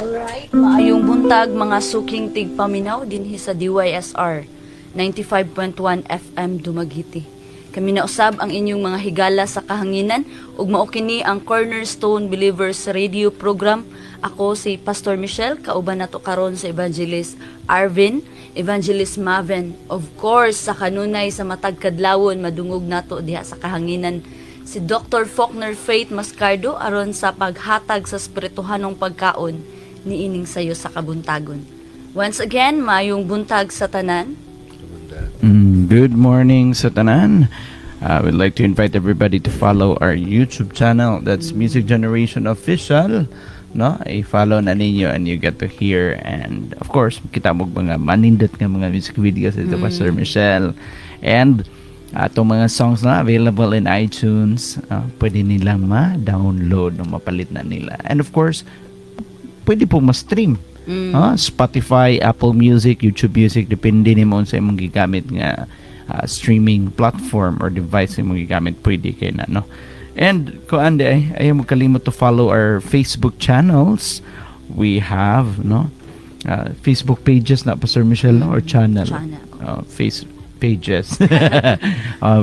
Alright, maayong buntag mga suking tigpaminaw dinhi sa DYSR 95.1 FM Dumaguete. Kami na usab ang inyong mga higala sa kahanginan ug mao kini ang Cornerstone Believers Radio Program. Ako si Pastor Michelle, kauban nato karon sa Evangelist Arvin, Evangelist Maven. Of course, sa kanunay sa matag kadlawon madungog nato diha sa kahanginan si Dr. Faulkner Faith Mascardo aron sa paghatag sa espirituhanong pagkaon niining sayo sa kabuntagon. Once again, mayong buntag sa tanan. Good morning sa tanan. We'd like to invite everybody to follow our YouTube channel. That's Music Generation Official. No, i-follow na ninyo and you get to hear, and of course kita mo mga manindot nga mga music videos ito Pastor Michelle, and atong mga songs na available in iTunes, pwede nilang ma-download o mapalit na nila, and of course pwede po ma-stream. Spotify, Apple Music, YouTube Music, depende ni mo sa imong gigamit nga streaming platform or device imong gigamit, pwede kay na, no? And kung ande ayaw mo kalimot to follow our Facebook channels. We have Facebook pages na Pastor Michelle, no? Or channel. Facebook pages.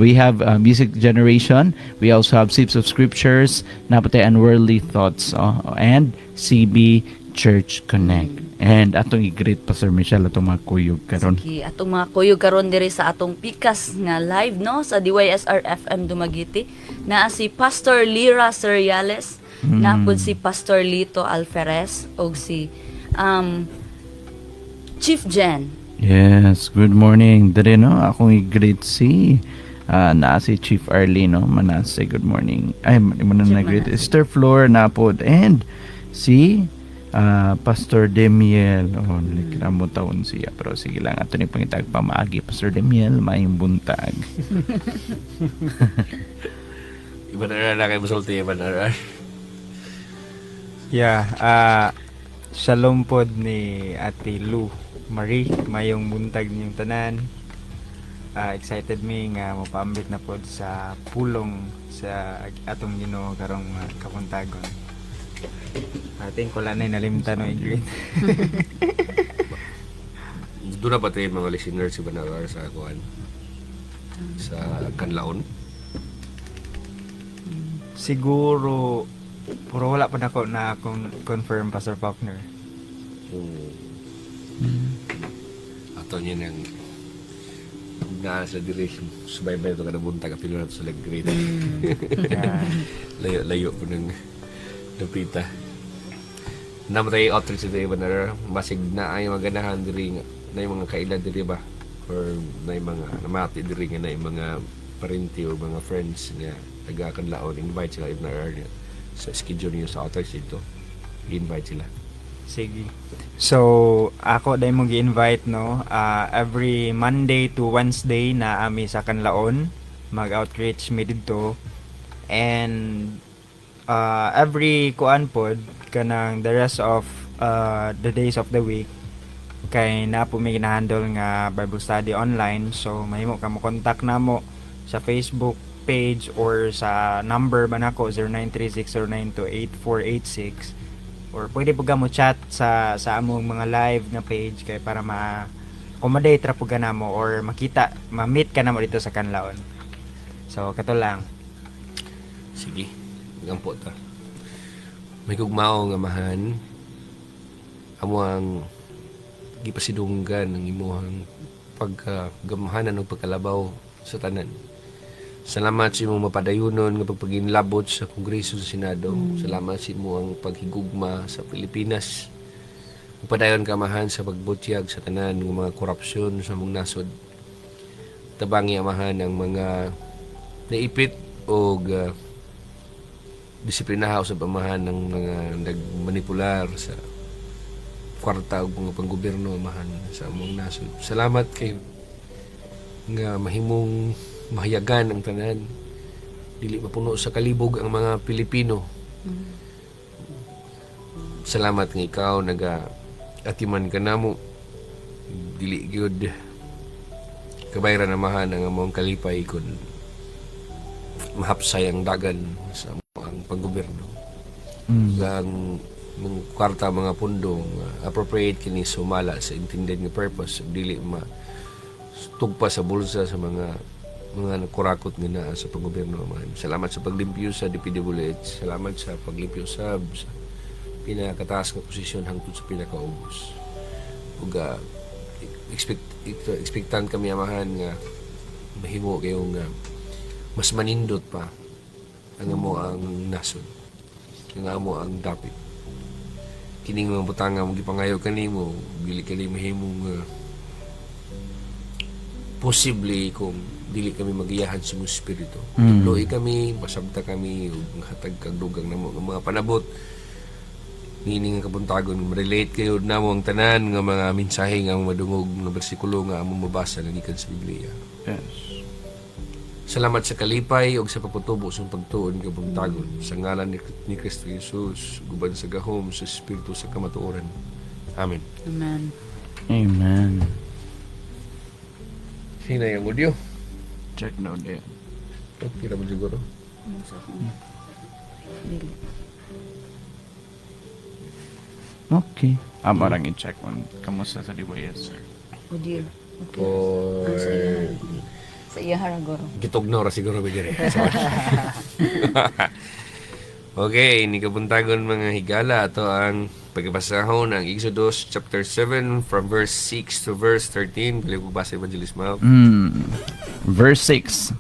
We have Music Generation. We also have Sips of Scriptures, Napatay Unworldly Thoughts, and CB Church Connect. And atong i-greet Pastor Michelle atong mga kuyog karon. Sige, atong mga kuyog karon diri sa atong pikas nga live, no, sa DYSR FM Dumaguete. Naa si Pastor Lira Seriales, napod si Pastor Lito Alferez og si Chief Jen. Yes, good morning. Dere, no, akong i-greet si naa si Chief Arlene, no, Manase, good morning. Ay, mo na nag-greet. Esther Flor napod, and si Pastor Demiel. Nakikita taon siya, pero sige lang, ato ni pangitag pamaagi. Pastor Demiel, mayong buntag. Iba na kayo masulti, iba na. Yeah, shalom pod ni Ate Lou Marie, mayong buntag niyong tanan. Excited mi nga mopaambit na pod sa pulong sa atong Ginoo karong kapuntagon. Ating ko lang na nalimtan no i-greet. Doon na ba tayo mga listeners si Banarar sa kuhan? Sa Kanlaon? Siguro, puro wala pa na ako na confirm Pastor Faulkner. Ato niya nang nasa direction. Subaybay ito ka na buntag. Apilo na ito sa lag-great. Layo po ng napita. Namatay outreach ito iba na masig na ay maganahan diri nga na yung mga kailad diri ba, or na yung mga namati diri nga na yung mga parenti o mga friends nga taga-Kanlaon, invite sila iba na sa schedule niyo sa outreach dito, i-invite sila. Sige. So, ako dahil mong i-invite, no, every Monday to Wednesday na ami sa Kanlaon mag-outreach mi dito, and every kuan pod kanang the rest of the days of the week kay na po may ginahandle nga Bible study online. So mahimo ka mo contact namo sa Facebook page or sa number ba nako 0936-092-8486, or pwede po ka mo chat sa among mga live na page kay para ma-accommodate ra po ka namo or makita ma-meet ka namo dito sa Kanlaon. So kato lang. Sige, gampo ta. May kugmao nga mahan amo ang gipasidunggan ng imuhang paggamhanan o pagkalabaw sa tanan. Salamat sa imong mapadayunon nga pagpaginlabot sa Kongreso sa Senado. Salamat sa imong paghigugma sa Pilipinas. Padayon ka mahan sa pagbutyag sa tanan ng mga korupsyon sa mong nasod. Tabangi amahan ang mga naipit o disiplinahaw sa pamahan ng mga nagmanipular sa kwarta o mga panggobyerno amahan sa among nasod. Salamat kay nga mahimong mahayagan ang tanan, dili mapuno sa kalibog ang mga Pilipino. Salamat nga ikaw atiman ka namo, dili gyud kabayran amahan ang among kalipay kun mahapsay ang dagan sa ang panggobyerno. Ang ng kwarta mga pundo nga appropriate kini sumala sa intended nga purpose dili ma tugpa sa bulsa sa mga kurakot nga naa sa panggobyerno. Salamat sa paglimpyo sa DPWH, salamat sa paglimpyo sa pinakataas nga posisyon hangtod sa pinakaubos. Ug expectant kami amahan nga mahimo kayong mas manindot pa ang amo ang nasod, ang amo ang dapit. Kining mga butanga mo gipangayo kanimo dili kani mahimong posible kung dili kami magiyahan sa mga espiritu. Tuloy kami, masabta kami ug hatag kag dugang namo nga mga panabot. Meaning nga kabuntagon relate kayo namo ang tanan nga mga mensahe nga madungog nga bersikulo nga among mabasa na gikan sa Biblia. Yes. Salamat sa kalipay ug sa pagtutubo sa pagtuon nga buntagon sa ngalan ni Kristo Jesus guban sa gahom sa espiritu sa kamatuoran. Amen. Amen. Amen. Sino yung audio? Check na ulit. Okay naman siguro. Dili. Okay. Marang i-check on kamusta sa DYS, sir. Audio. Okay. Or Sa iya haragoro. gitugnaw ra siguro bigire. Okay, ni kabuntagon mga higala ato ang pagbasahon ang Exodus chapter 7 from verse 6 to verse 13. Balik ko basa Evangelist Mal. Verse 6.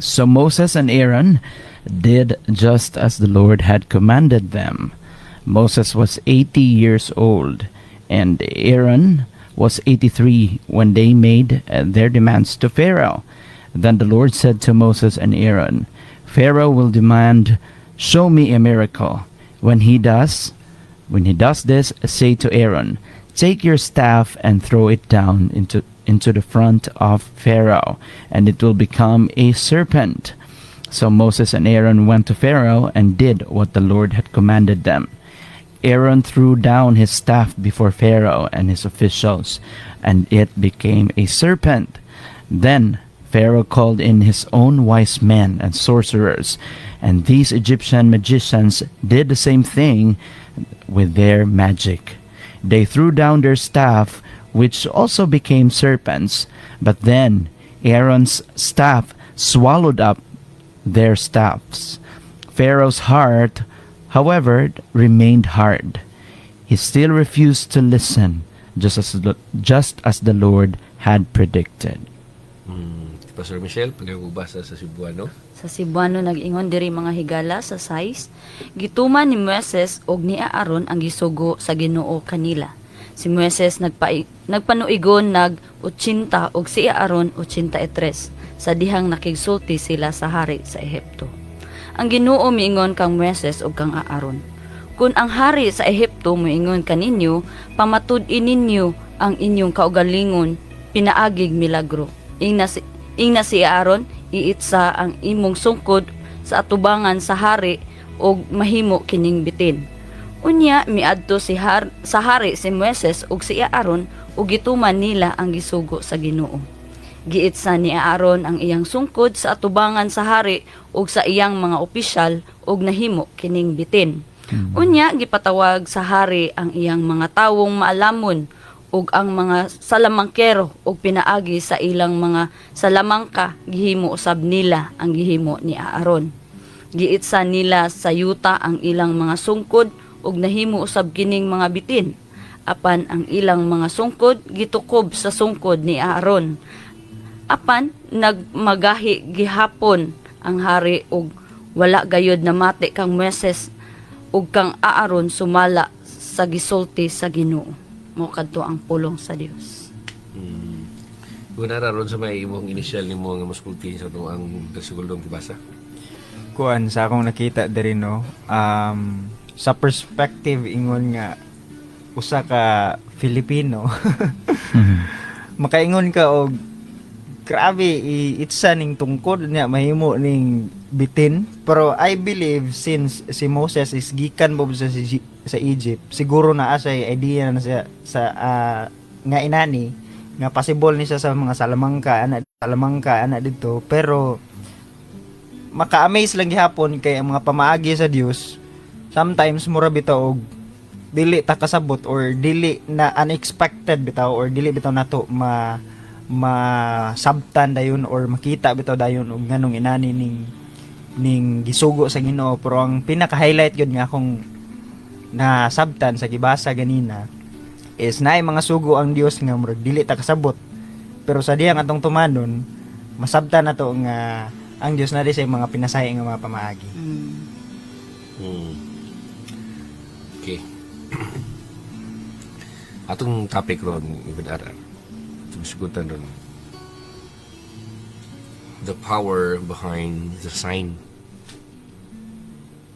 So Moses and Aaron did just as the Lord had commanded them. Moses was 80 years old, and Aaron was 83 when they made their demands to Pharaoh. Then the Lord said to Moses and Aaron, Pharaoh will demand, "Show me a miracle." When he does this, say to Aaron, "Take your staff and throw it down into the front of Pharaoh, and it will become a serpent." So Moses and Aaron went to Pharaoh and did what the Lord had commanded them. Aaron threw down his staff before Pharaoh and his officials, and it became a serpent. Then Pharaoh called in his own wise men and sorcerers, and these Egyptian magicians did the same thing with their magic. They threw down their staff, which also became serpents, but then Aaron's staff swallowed up their staffs. Pharaoh's heart, however, remained hard. He still refused to listen, just as the Lord had predicted. Pastor Michelle, pagkakubasa sa Cebuano. Sa Cebuano nag-ingon diri mga higala sa size, gituman ni Moses og ni Aaron ang gisugo sa Ginoo kanila. Si Moses nagpanuigon nag 80 og si Aaron 83 sa dihang nakigsulti sila sa hari sa Ehipto. Ang Ginoo miingon kang Moses ug kang Aaron, kung ang hari sa Ehipto moingon kaninyo, pamatud-in ninyo ang inyong kaugalingon, pinaagig milagro. Ingna si Aaron, iitsa ang imong sungkod sa atubangan sa hari ug mahimo kining bitin. Unya miadto sa hari si Moses ug si Aaron ug gituman nila ang gisugo sa Ginoo. Giitsa ni Aaron ang iyang sungkod sa atubangan sa hari ug sa iyang mga opisyal ug nahimo kining bitin. Unya gipatawag sa hari ang iyang mga tawong maalamon ug ang mga salamangkero ug pinaagi sa ilang mga salamangka gihimo usab nila ang gihimo ni Aaron. Giitsa nila sa yuta ang ilang mga sungkod ug nahimo usab kining mga bitin. Apan ang ilang mga sungkod gitukob sa sungkod ni Aaron. Apan nagmagahi gihapon ang hari ug wala gayod na mati kang Moses ug kang Aaron sumala sa gisulti sa Ginoo. Mo kadto ang pulong sa Dios. Kung nararon sa may imong initial ni mo nga mas kulti sa ito ang versikulo ng kibasa. Kuan sa akong nakita diri no, sa perspective ingon nga usa ka Filipino. Makaingon ka og grabe itsa ning tungkod niya mahimo ning bitin, pero I believe since si Moses is gikan mo sa Egypt, siguro na asay idea na siya sa nga inani nga possible ni siya sa mga salamangka ana dito, pero maka-amaze lang gihapon kay ang mga pamaagi sa Dios sometimes mura bitaw og dili ta kasabot or dili na unexpected bitaw or dili bitaw nato masabtan dayon or makita bitaw dayon og nganong inani ning gisugo sa Ginoo. Pero ang pinaka-highlight yun nga akong nasabtan sa gibasa ganina is naay mga sugo ang Dios nga murag dili ta kasabot, pero sa diyang atong tumanon masabtan nato nga ang Dios na di sa mga pinasay nga mga pamaagi. Okay. Atong topic ron, Ibn Arar. Sigutan ron. The power behind the sign.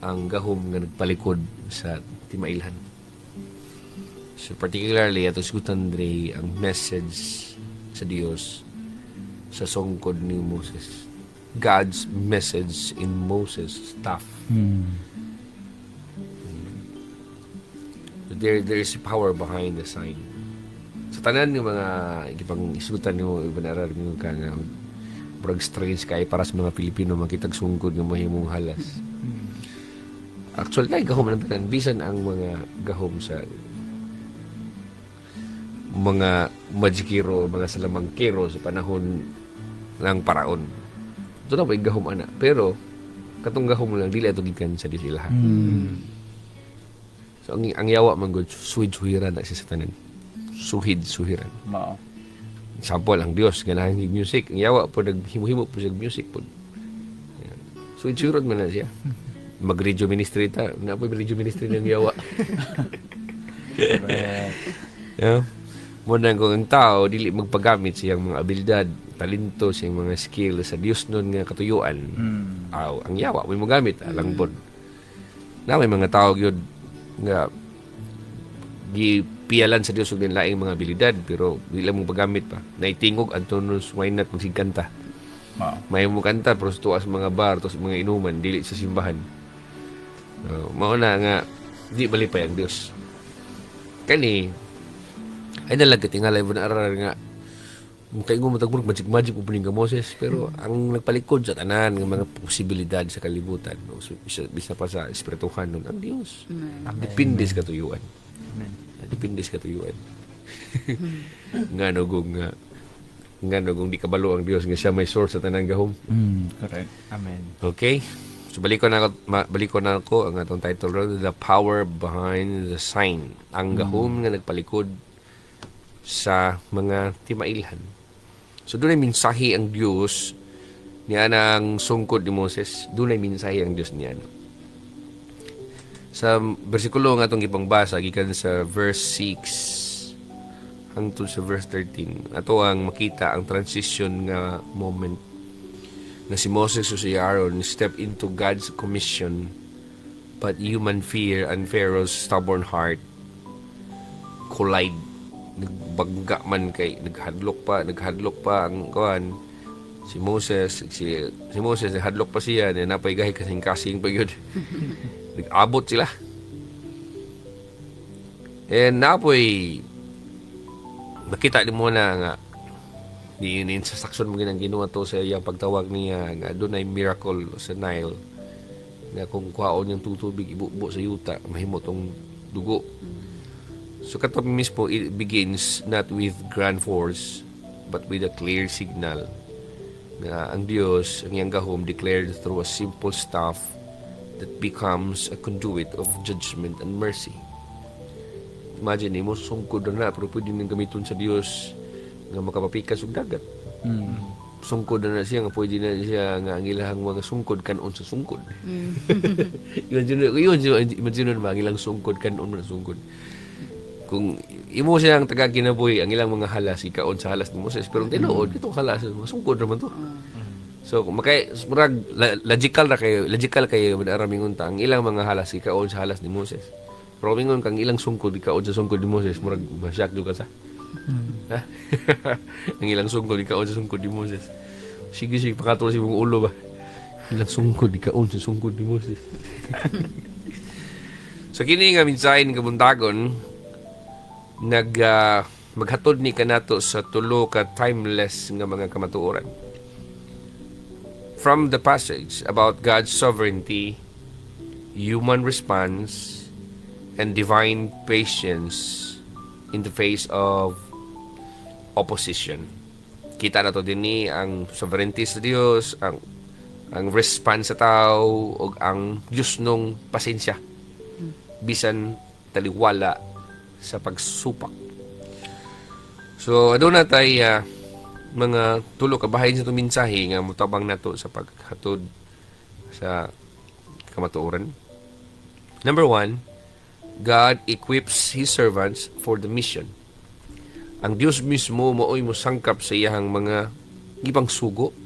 Ang gahom nga nagpalikod sa timailhan. So particularly, atong sigutan dre ang message sa Dios sa songkod ni Moses. God's message in Moses' staff. There is power behind the sign. Sa tanan ng mga ikipang isutan mo ibanarar mo ka nga brag strange kay para sa mga Pilipino makitag sungkod nga mahimong halas. Actually kay gahom ng tanan bisan ang mga gahom sa mga magikiro, mga salamangkero sa panahon ng paraon. Ito na ba gahom ana, pero katong gahom lang dili ato gikan sa disilahan. So, ang yawa man good, suhid-suhiran na siya sa tanan. Suhid-suhiran. Mao. Example, ang Dios, ganahan yung music. Ang yawa po, naghimu-himu po siya music po. Ayan. Suhid-suhiran man na siya. Mag-radio ministry ta. Na po yung radio ministry ng yawa. Yeah. Muna kung ang tao, dili magpagamit siyang mga abilidad, talento, siyang mga skill sa Dios nun nga katuyuan. Ang yawa, may magamit, alang po. Na may mga tao yun, nga gipialan sa Dios ug laing mga abilidad pero dili mo pagamit pa naitingog Antonos why not magsigkanta may mo kanta pero tuwa sa mga bar to sa mga inuman dili sa simbahan mao na nga di malipay ang Dios kani ay nalag katingala ibon arar nga kay mo matagmurag magic upuning ka Moses pero ang nagpalikod sa tanan ng mga posibilidad sa kalibutan no bisa pa sa espirituhan nun ang Dios depende sa katuyuan depende sa katuyuan ngano kung di kabalo ang Dios nga siya may source sa tanang gahom Correct. Amen. okay so balik ko na ako ang atong title ron The Power Behind the Sign ang gahom nga nagpalikod sa mga timailhan. So, doon ay minsahe ang Diyos niya ng sungkod ni Moses. Doon ay minsahe ang Diyos niya. Sa versikulo nga itong ipangbasa, gikan sa verse 6 hangtod sa verse 13, ato ang makita ang transition nga moment na si Moses o si Aaron step into God's commission but human fear and Pharaoh's stubborn heart collide. Nagbangga man kay naghadlok pa ang kuan si Moses naghadlok pa siya na napay gahi kasing pa yun nag-abot sila and napoy nakita din mo na nga diinin sa saksyon mo ginang ginawa to sa iyang pagtawag niya nga doon ay miracle sa Nile nga kung kuhaon yung tutubig ibubo sa yuta mahimo tong dugo. So katong mismo, it begins not with grand force, but with a clear signal na ang Diyos, ang iyang gahom, declared through a simple staff that becomes a conduit of judgment and mercy. Imagine mo, sungkod na pero pwede nang gamiton sa Diyos nga makapapikas og dagat. Sungkod na siya, nga pwede na siya nga ang ilahang mga sungkod kanon sa sungkod. Imagine mo, ang ilang sungkod kanon na sungkod. Kung imo siya ang taga-kinabuhi, ang ilang mga halas, ikaon sa halas ni Moses. Pero tinuod, itong halas, masungkod naman to. So, logical kayo, madaraming unta, ang ilang mga halas, ikaon sa halas ni Moses. Pero mingon kang ilang sungkod, ikaon sa sungkod ni Moses, murag masyak juga sa. Ang ilang sungkod, ikaon sa sungkod ni Moses. Sige, pakatulog si mong ulo ba? Ilang sungkod, ikaon sa sungkod ni Moses. So, kini nga minsahin ng kabuntagon, maghatod ni kanato sa tulo ka timeless nga mga kamatuoran. From the passage about God's sovereignty human response, and divine patience in the face of opposition. Kita na to din ni ang sovereignty sa Dios, ang response sa tao ug ang Dios nung pasensya bisan taliwala sa pagsupak. So aduna tay mga tulo ka bahin sa itong mensahe nga mutabang nato sa paghatod sa kamatuoran. Number 1, God equips His servants for the mission. Ang Diyos mismo maoy mo sangkap sa iyang mga ibang sugo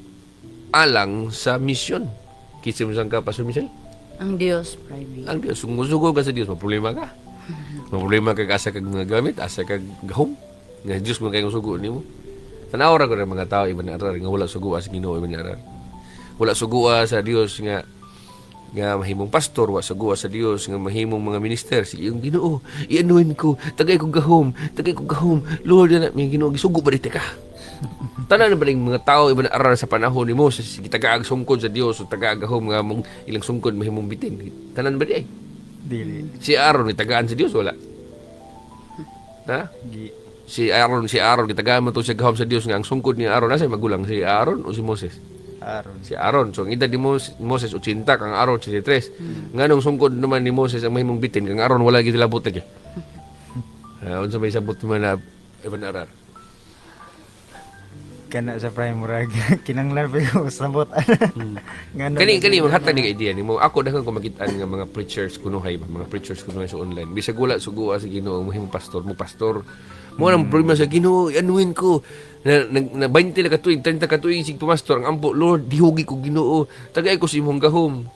alang sa mission. Kitsa mo sangkap, Pastor Michelle? Ang Diyos, private. Ang Diyos. Kung sugo ka sa Diyos, maproblema ka. Maproblema ka asa kag mga gamit, asa kag gahom. Nga Diyos mo kayong sugo ni mo. Tanawra ko ng mga tao, iba na arar, nga wala sugo sa Ginoo, iba na arar. Wala sugo sa Diyos nga mahimong pastor, wa sugo sa Dios nga mahimong mga minister. Si yung Ginoo, ianuhin ko, tagay ko gahom, Lord, na may Ginoo gisugo ba dito ka? Tanan na ba ng mga tao iba na aral sa panahon ni Moses, tagaag sungkod sa Dios o tagaag gahom nga mong ilang sungkod mahimong bitin. Tanan ba di ay? Dili. Si Aaron tagaan sa Dios wala. Ha? Si Aaron gitagaan mo to siya gahom sa Dios nga ang sungkod ni Aaron nasa magulang si Aaron o si Moses? Aaron. Si Aaron. So, ang edad ni Moses, 80, kang Aaron, 83. Nganong sungkod naman ni Moses ang mahimong bitin, kang Aaron, wala gito labot lagi. Unsa may sabot naman na Ibn Arar. Kana sa primary kinanglan pa ko sabot. Ngano. Kani, maghatag ni idea ni mo. Ako, dahan ko makitaan nga mga preachers kunuhay ba? Mga preachers kunuhay sa online. Bisag wala, suguwa sa Ginoo, mahimong pastor. Mo ang problema sa Ginoo, anuhin ko. Na 20 na katuig, 30 katuig, sig pumastor, ang ampo, Lord, dihugi ko Ginoo, tagay ko si imong gahom.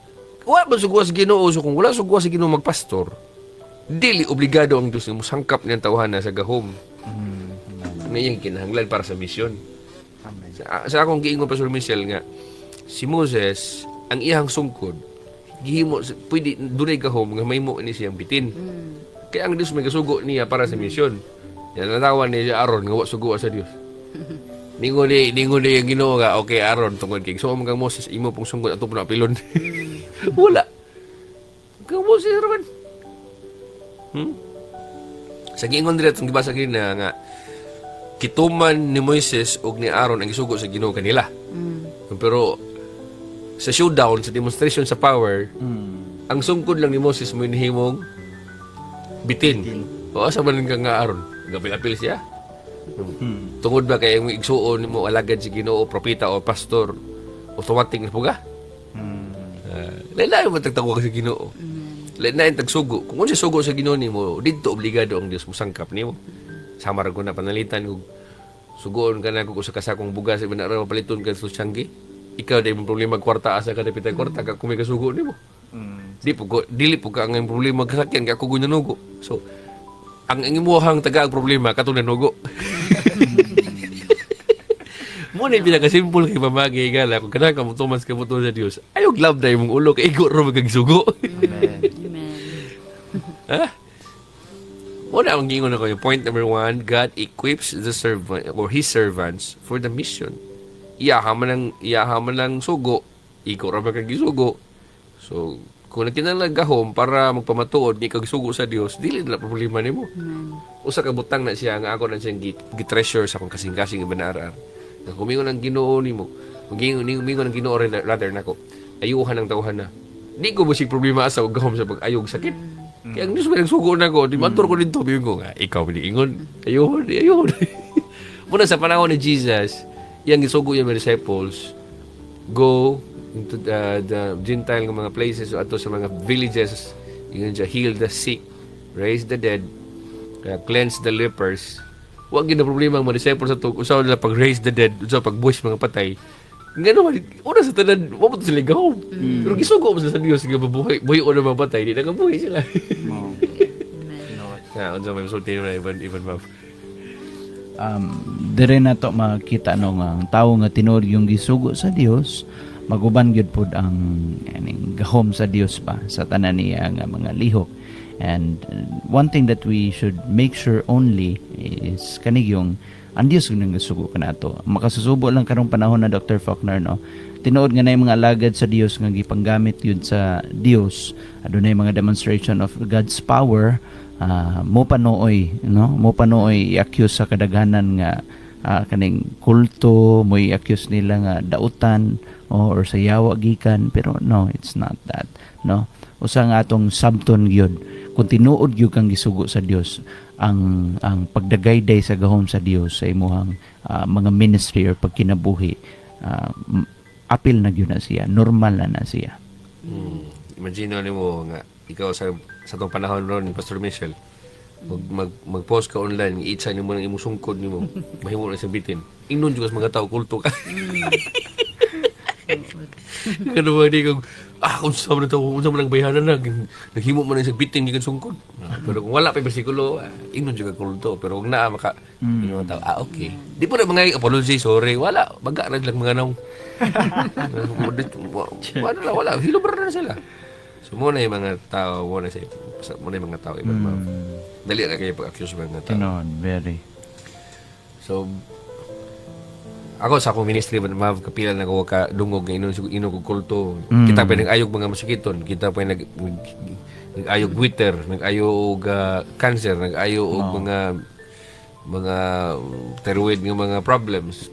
Wala ba sugwa sa Ginoo? So kung wala sugwa sa Ginoo magpastor, dili obligado ang Diyos mo sangkap niyang tawhana sa gahom. Na iyang kinahanglan para sa misyon. Amen. Sa akong giingon Pastor Michelle nga, si Moses, ang iyang sungkod, gihimo, pwede, dunay gahom, nga may mo ni siyang bitin. Kaya ang Diyos may kasugo niya para sa misyon. Yan natawan ni Aaron, nga sugo sa Diyos. Ningon ni yung Ginoo nga, okay Aaron, tungkol kay so kang Moses, imo pong sungkod ato po na pilon. Wala. Kang Moses naman. Sa giingon dito, itong gibasa na nga, kituman ni Moises o ni Aaron ang isugo sa Ginoo kanila. Pero sa showdown, sa demonstration sa power, ang sungkod lang ni Moses mo inihimong bitin. O asa man ka nga Aaron? Gapil-apil siya. Tungod ba kay ang igsuon mo alagad si Ginoo, propeta o pastor, automatic na puga? Lain-lain mo tagtago sa Ginoo. Lain-lain tagsugo. Kung unsa sugo sa Ginoo nimo, didto obligado ang Dios mo sangkap nimo. Samar ko na panalitan kung sugoon ka na kung sa kasakong bugas ibang araw paliton ka sa tiyanggi. Ikaw dahil mong problema kwarta asa ka dapit ay kwarta ka kung may kasugo nimo. Dili po ka ang problema kasakyan ka kung nanugo. So, ang imuhang taga ang problema katong nanugo. Muna yung pinakasimple kay mamagi gala kung kanang kamutumas kamuto sa Dios. Ayog love na yung ulo kay igo ro magagsugo. Amen. Ha? Wala ang gingon ako yung point number 1, God equips the servant or His servants for the mission. Iyahaman ng sugo, ikaw ra magagisugo. So, kung nagkinahanglan gahom para magpamatuod ni kag sugo sa Dios, dili na problema nimo. Usa ka butang na siya nga ako na siyang gitreasure sa akong kasing-kasing ibanarar. Nga kumingon ang Ginoo nimo, kumingon ang Ginoo rather nako. Ayuhan ang tawhan na. Di ko busig problema asa og gahom sa pag-ayog sakit. Kaya ang Diyos may nagsugo na ko, di mantor ko dito, biyong ko nga, ikaw maliingon, ayun. Muna sa panahon ni Jesus, yung gisugo yung mga disciples, go into the Gentile ng mga places, o ato sa mga villages, yun siya, heal the sick, raise the dead, cleanse the lepers. Huwag yun na problema ang mga disciples sa ito, usaw nila pag-raise the dead, usaw pag-bush mga patay. Nga una sa tanan, wapot sila gahom. Pero gisugo mo sa Diyos, nga mabuhay, buhay o na mga patay, di nakabuhay sila. Unsa may sulti na even ma'am. Dire na to makita no nga ang tawo nga tinuod yung gisugo sa Dios, maguban gyud pud ang gahom sa Dios pa sa tanan niya nga mga lihok. And one thing that we should make sure only is kanig yung ang Dios yung nagsugo ka na to. Makasusubo lang karong panahon na Dr. Faulkner no tinuod nga na mga alagad sa Dios nga gipanggamit yun sa Dios, adunay mga demonstration of God's power, mo panooy, no? Mo panooy i-accuse sa kadaghanan nga kaning kulto, mo i-accuse nila nga dautan or sa yawa gikan, pero no, it's not that, no? Usa nga atong sabton gyud kung tinuod gyud kang gisugo sa Dios, ang pagdagayday sa gahom sa Dios sa imuhang mga ministry or pagkinabuhi, apil na gyud na siya, normal na siya. Imagine mo nga ikaw sa tong panahon ron, Pastor Michelle, mag-post ka online, i-itsa nimo ng imong sungkod nimo, mahimo na sa bitin. Ingnon jud mga tao kulto ka. Ano ba di kung kung saan na ito, kung saan mo nang bayanan na, naghimo mo na sa bitin, gikan sungkod. Pero kung wala pa yung versikulo, ingnon jud ka kulto. Pero kung naa maka, yung mga tao, okay. Di po na mga apology, sorry, wala, baga na lang mga naong. Wala, hilobar na sila. So muna yung mga tao, muna yung mga tao, dali na kayo pag-accuse mga tao. Tinon, very. So, ako sa akong ministry, kapila na ko ka dungog nga ino ko kulto. Kita pa nag-ayog mga masikiton, kita pa nag-ayog witter, nag-ayog cancer, nag-ayog mga thyroid nga mga problems,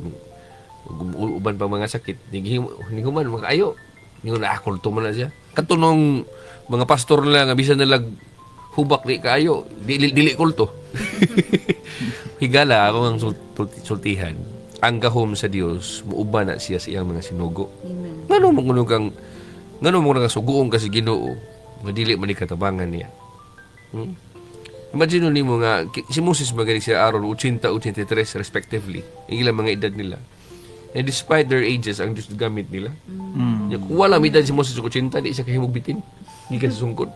uban pa mga sakit. Hindi ko man mag-ayo. Hindi ko kulto man na siya. Katunong mga pastor nila nga bisan nila hubak di kaayo, dili kulto. Higala ako ang sultihan. Ang gahom sa Dios muuban na siya sa iyang mga sinugo. Amen. Ngano mo kang suguon kasi Ginoo nga dili man ni katabangan niya. Imagine nimo nga si Moses magaling siya aron 80 83 respectively. Ang ilang mga edad nila. And despite their ages, ang Diyos gamit nila. Kung wala may edad si Moses 80, di siya kahimog bitin. Hindi ka sasungkod.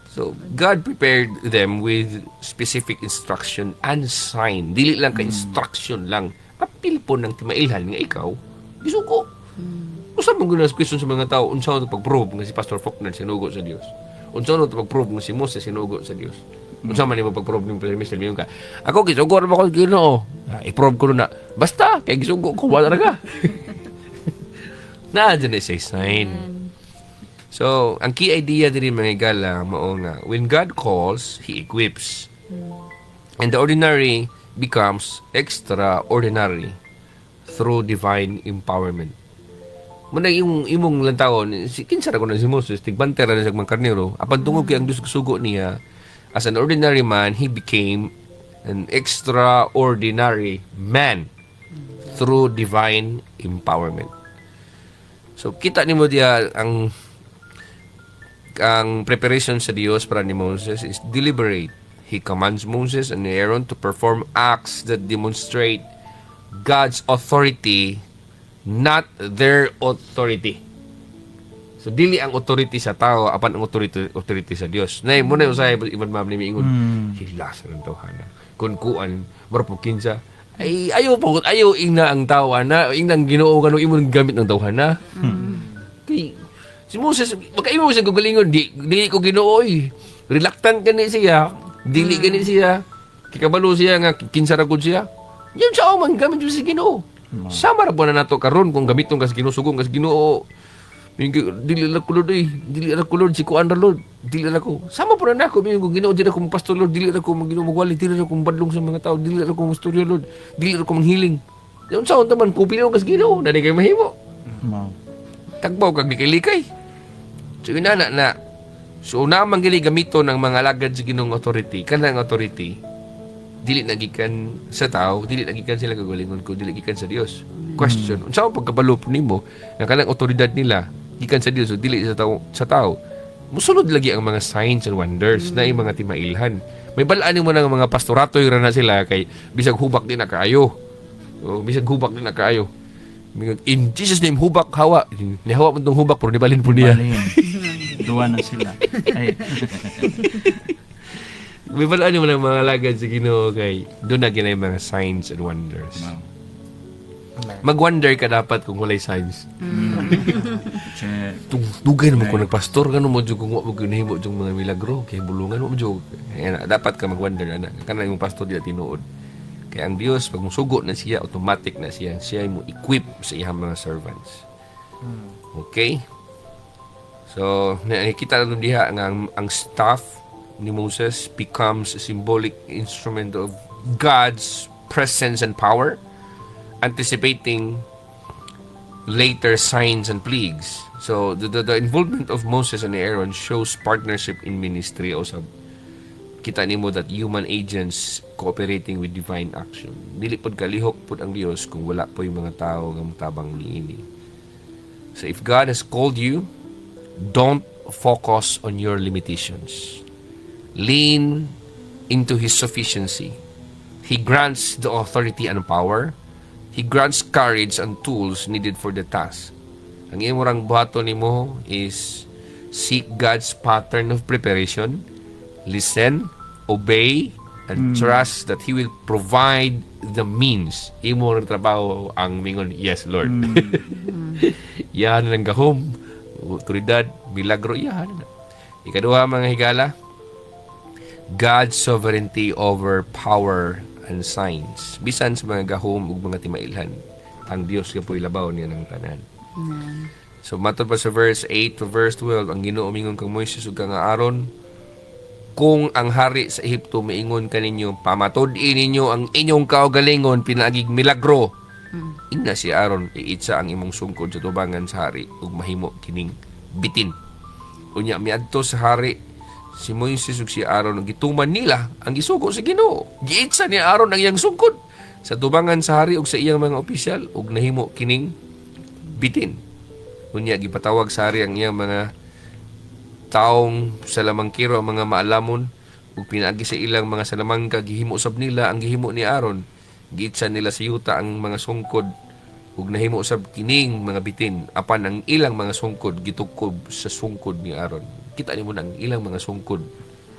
So, God prepared them with specific instruction and sign. Dili lang ka instruction lang. Apil po ng timailhan nga ikaw, isuko. Usa mong gunas question sa mga tao, unsa ito pag-prove nga si Pastor Faulkner sinugo sa Dios. Unsa ito pag-prove nga si Moses sinugo sa Dios. Unsa man imo pag-prove ni Pastor Mr. Miyon ka. Ako gisugo ra ko Ginoo. I-prove ko na. Basta kay gisugo ko wala ra ka. Na dyan is a sign. So, ang key idea din mga igala, mao nga, when God calls, He equips. And the ordinary becomes extraordinary through divine empowerment. Muna imong lantawon, kinsa ra ko na si Moses, tigbantera na sa mga karnero, apan tungod kay ang Diyos sugo niya, as an ordinary man, he became an extraordinary man through divine empowerment. So, kita nimo diya ang preparation sa Dios para ni Moses is deliberate. He commands Moses and Aaron to perform acts that demonstrate God's authority, not their authority. So, dili ang authority sa tao, apan ang authority sa Dios. Nay, muna usay, iban ma'am ni Miingon, hilas ng tawhana. Kunkuan, marpukinsa, ay, ayaw ing na ang tawhana, ing nang Ginoo kanong imong gamit ng tawhana. Kay, si Moses, magkaimo mo siya gugalingon, di ko Ginoo, reluctant ka ni siya, dili ka ni siya, kikabalo siya nga, kinsaragod siya. Yan siya, man, gamit mo si Ginoo. Sama ra po na nato karon kung gamiton ka sa Ginoo, sugong ka sa Ginoo. Dili la ko Lord, dili la ko Lord, si kuan ra Lord, dili la ko. Sama po na nako, kung Ginoo dili ko pastor Lord, dili la ko Ginoo magwali, dili la ko badlong sa mga tao, dili la ko mastorya Lord, dili la ko manghiling. Yan sa taman ko pinaw ka sa Ginoo, na di kay mahimo. Tagbaw kag likay-likay. So inana na. So una man gili gamito ng mga alagad sa Ginoong authority, kanang authority dili nagikan sa tao, dili nagikan sila kagalingon ko, dili gikan sa Dios. Question, unsa ang pagkabalo nimo nga kanang otoridad nila gikan sa Dios o dili sa tao? Musunod lagi ang mga signs and wonders na yung mga timailhan. May balaan mo ng mga pastorato yung na sila kay bisag hubak din na kaayo. O bisag hubak din na kaayo. In Jesus name, hubak, hawa. Nihawa mo itong hubak, pero nibalin po niya. Duwa na sila. Ay. May balaan mo ng mga lagad sa Ginoo kay doon na ginay mga signs and wonders. Wow. Mag-wonder ka dapat kung walay signs. Dugay naman kung nagpastor, gano'n mo dyan kung wak mo ginahimo dyan mga milagro, kaya bulungan mo dyan. Dapat ka mag-wonder, anak. Kana yung pastor dyan tinuod. Kaya ang Diyos, pag musugo na siya, automatic na siya mo equip sa iyang mga servants. Okay? So, nakikita natin diha nga ang staff ni Moses becomes a symbolic instrument of God's presence and power, anticipating later signs and plagues. So, the involvement of Moses and Aaron shows partnership in ministry. Also, kita nimo that human agents cooperating with divine action. Dili pod kalihok pod ang Dios kung wala po yung mga tao nga mutabang niini. So, if God has called you, don't focus on your limitations. Lean into His sufficiency. He grants the authority and power. He grants courage and tools needed for the task. Ang imong buhaton nimo is seek God's pattern of preparation, listen, obey, and trust that He will provide the means. Imo ring trabaho ang mingon, yes, Lord. Yan ang gahom, otoridad, milagro, yan. Ikaduha, mga higala, God's sovereignty over power and signs. Bisan sa mga gahom ug mga timailhan, ang Dios kapoy labaw niya ng tanan. So matod pa sa verse 8 to verse 12, ang Ginoo mingon kang Moises ug kang Aaron, kung ang hari sa Ehipto maingon kaninyo, pamatod-i ninyo ang inyong kaugalingon pinaagig milagro. Ina si Aaron, iitsa ang imong sungkod sa tubangan sa hari ug mahimo kining bitin. Unya miadto sa hari si Moises ug si Aaron, gituman nila ang gisugo sa Ginoo. Giitsa ni Aaron ang iyang sungkod sa tubangan sa hari ug sa iyang mga opisyal ug nahimo kining bitin. Unya gipatawag sa hari ang iyang mga taong salamangkiro, ang mga maalamon, ug pinaagi sa ilang mga salamangka, gihimo usab nila ang gihimo ni Aaron. Giitsa nila sa yuta ang mga sungkod ug nahimo usab kining mga bitin, apan ang ilang mga sungkod gitukob sa sungkod ni Aaron. Kita nimo na ang ilang mga sungkod.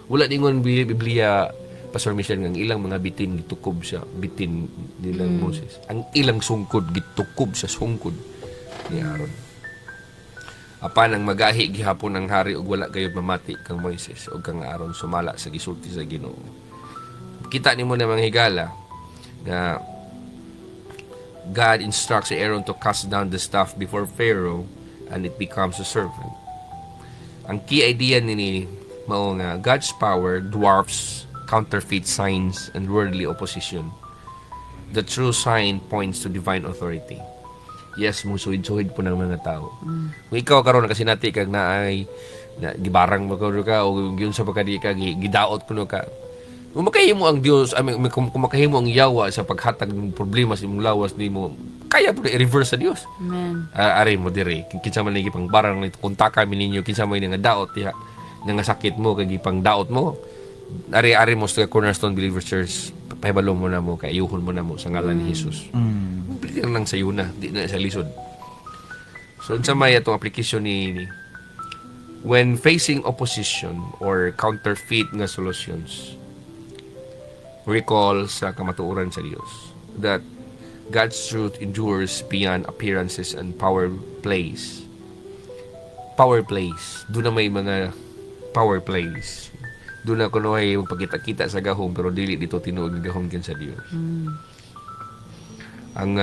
Wala ningon Biblia, Pastor Michelle, nga ang ilang mga bitin gitukob sa bitin nilang Moses. Ang ilang sungkod gitukob sa sungkod ni Aaron. Apan ang magahi gihapon ng hari ug wala gayud mamati kang Moises ug kang Aaron sumala sa gisulti sa Ginoo. Kita nimo na mga higala na God instructs Aaron to cast down the staff before Pharaoh and it becomes a serpent. Ang key idea nini mao nga God's power dwarfs counterfeit signs and worldly opposition. The true sign points to divine authority. Yes, musuhid-suhid po ng mga tao. Kung ikaw karon kasi nati kag naay na gibarang mo ka o yun sa pagkadi ka gidaot kuno ka. Kung makahimo ang Dios, kung makahimo ang Yawa sa paghatag ng problema sa imong lawas nimo, kaya po i-reverse sa Dios. Amen. Ari mo dire, kinsa man lagi pang barang nito kontak kami ninyo, kinsa man nga daot diha, nga sakit mo kag ipang daot mo. Ari mo sa Cornerstone Believers Church, pahibalo mo na mo, kayuhon mo na mo sa ngalan ni Jesus. Pili lang sa iyo na, di na sa lisod. So, sa may itong application ni when facing opposition or counterfeit nga solutions, recall sa kamatuoran sa Dios that God's truth endures beyond appearances and power plays. Power plays. Doon na may mga power plays. Doon na kuno ay pagkita-kita sa gahom pero dili dito tinuod ng gahom kin sa Dios. Ang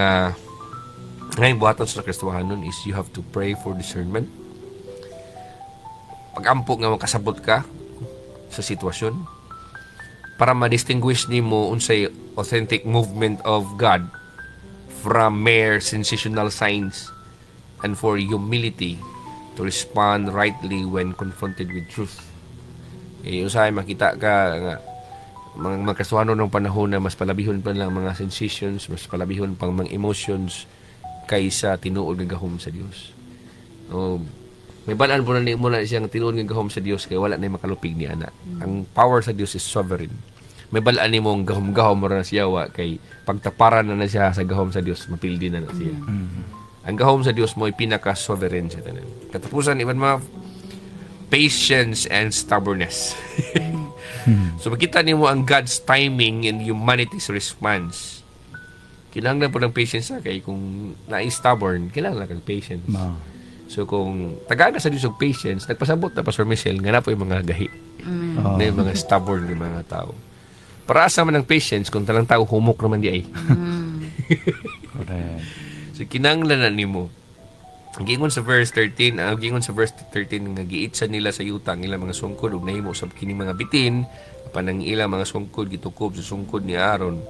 ngayon buhaton sa Kristohanon is you have to pray for discernment. Pag-ampo nga makasabot ka sa sitwasyon para ma-distinguish nimo unsay authentic movement of God from mere sensational signs, and for humility to respond rightly when confronted with truth. Usahay makita ka nga mga kasuhanon ng panahon na mas palabihon pa lang mga sensations, mas palabihon pang mga emotions kaysa tinuod ng gahom sa Dios. May balaan po na muna siyang tinuod ng gahom sa Dios kaya wala na yung makalupig ni ana. Ang power sa Dios is sovereign. May balaan ni mong gahom-gahom mo na siya kay pagtaparan na siya sa gahom sa Dios, mapildi na siya. Ang gahom sa Dios mo ay pinaka-sovereign siya tanan. Katapusan, iban mga patience and stubbornness. So makita nimo ang God's timing and humanity's response. Kinahanglan po ng patience kay kung na-stubborn, kinahanglan kang patience. So kung tagana sa Diyos og patience, nagpasabot na Pastor Michelle nga na po yung mga gahi. Na yung mga stubborn ng mga tao. Para asa man ang patience kung talang tao humok naman di ay. Correct. So kinahanglan na nimo Gingon sa verse 13, gingon sa verse 13 nga giitsa nila sa yuta ang ilang mga sungkod ug nahimo usab kini mga bitin apan ang ilang mga sungkod gitukob sa sungkod ni Aaron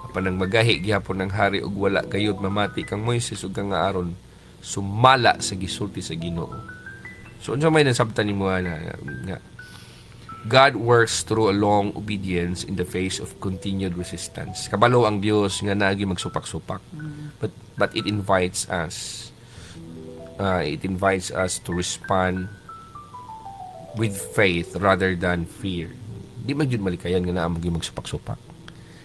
apan ang magahi gihapon ng hari ug wala gayud mamati kang Moises ug kang Aaron sumala sa gisulti sa Ginoo. So unsa may nasabtan nimo nga God works through a long obedience in the face of continued resistance. Kabalo ang Dios nga naagi magsupak-supak. But it invites us to respond with faith rather than fear. Di man yun malikayan nga naamag yung magsupak-supak.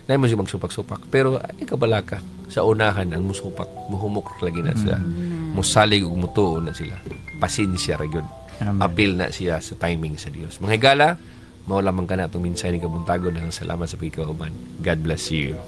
Na mo yung magsupak-supak. Pero ay kabalaka sa unahan ang musupak, muhumok lagi na sila. Musalig ug mutuo na sila. Pasinsya ra gyud. Amen. Apil na siya sa timing sa Dios. Mga higala, mao lamang ka na itong minsan ni kabuntagon. Salamat sa pagkauban. God bless you.